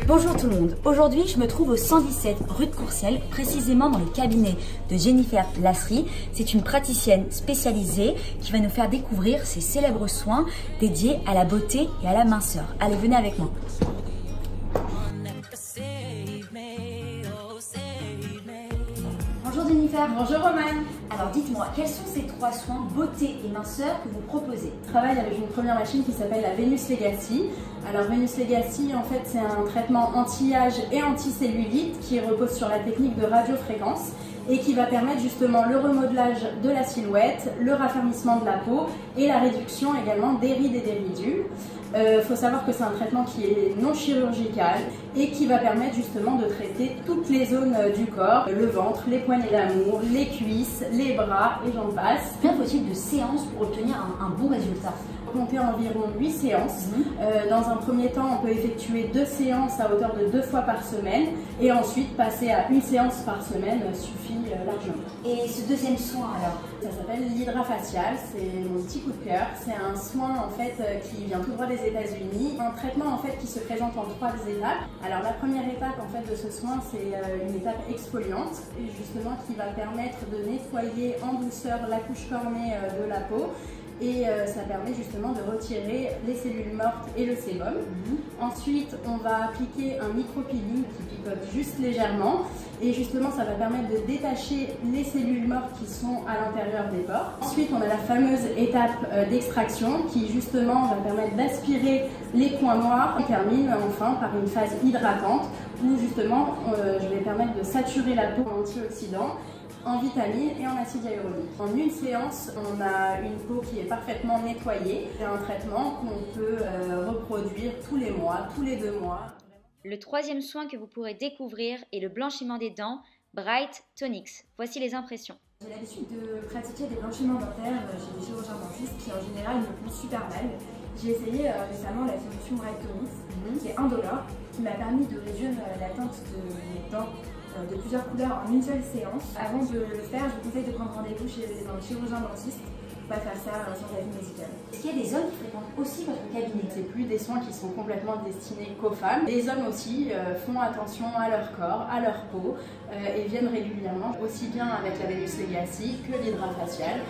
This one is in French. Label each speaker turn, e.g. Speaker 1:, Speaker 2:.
Speaker 1: Bonjour tout le monde, aujourd'hui je me trouve au 117 rue de Courcelles, précisément dans le cabinet de Jennifer Lasserie. C'est une praticienne spécialisée qui va nous faire découvrir ses célèbres soins dédiés à la beauté et à la minceur. Allez, venez avec moi. Bonjour Jennifer.
Speaker 2: Bonjour Romane.
Speaker 1: Alors dites-moi, quels sont ces 3 soins beauté et minceur que vous proposez?
Speaker 2: Je travaille avec une première machine qui s'appelle la Venus Legacy. Alors Venus Legacy, en fait, c'est un traitement anti-âge et anti-cellulite qui repose sur la technique de radiofréquence et qui va permettre justement le remodelage de la silhouette, le raffermissement de la peau et la réduction également des rides et des ridules. Faut savoir que c'est un traitement qui est non chirurgical et qui va permettre justement de traiter toutes les zones du corps, le ventre, les poignées d'amour, les cuisses, les bras et j'en passe.
Speaker 1: Combien faut-il de séances pour obtenir un bon résultat?
Speaker 2: Compter environ 8 séances. Dans un premier temps, on peut effectuer 2 séances à hauteur de 2 fois par semaine et ensuite passer à 1 séance par semaine suffit largement.
Speaker 1: Et ce deuxième soin alors?
Speaker 2: Ça s'appelle l'hydrafacial, c'est mon petit coup de cœur. C'est un soin en fait qui vient tout droit des États-Unis, un traitement en fait qui se présente en 3 étapes. Alors la première étape en fait de ce soin, c'est une étape exfoliante et justement qui va permettre de nettoyer en douceur la couche cornée de la peau. Et ça permet justement de retirer les cellules mortes et le sébum. Ensuite, on va appliquer un micro-peeling qui picote juste légèrement. Et justement, ça va permettre de détacher les cellules mortes qui sont à l'intérieur des pores. Ensuite, on a la fameuse étape d'extraction qui justement va permettre d'aspirer les points noirs. On termine enfin par une phase hydratante où justement, je vais permettre de saturer la peau en antioxydants, en vitamines et en acide hyaluronique. En une séance, on a une peau qui est parfaitement nettoyée. C'est un traitement qu'on peut reproduire tous les mois, tous les 2 mois.
Speaker 3: Le 3e soin que vous pourrez découvrir est le blanchiment des dents Bright Tonics. Voici les impressions.
Speaker 4: J'ai l'habitude de pratiquer des blanchiments dentaires chez des chirurgiens dentistes qui en général me font super mal. J'ai essayé récemment la solution Bright Tonics qui est indolore, qui m'a permis de réduire la teinte de mes dents de plusieurs couleurs en une seule séance. Avant de le faire, je vous conseille de prendre rendez-vous chez un chirurgien dentiste. Pas faire ça sans avis médical.
Speaker 1: Est-ce qu'il y a des hommes qui fréquentent aussi votre cabinet?
Speaker 2: C'est plus des soins qui sont complètement destinés qu'aux femmes. Les hommes aussi font attention à leur corps, à leur peau et viennent régulièrement, aussi bien avec la Venus Legacy que l'hydrafacial,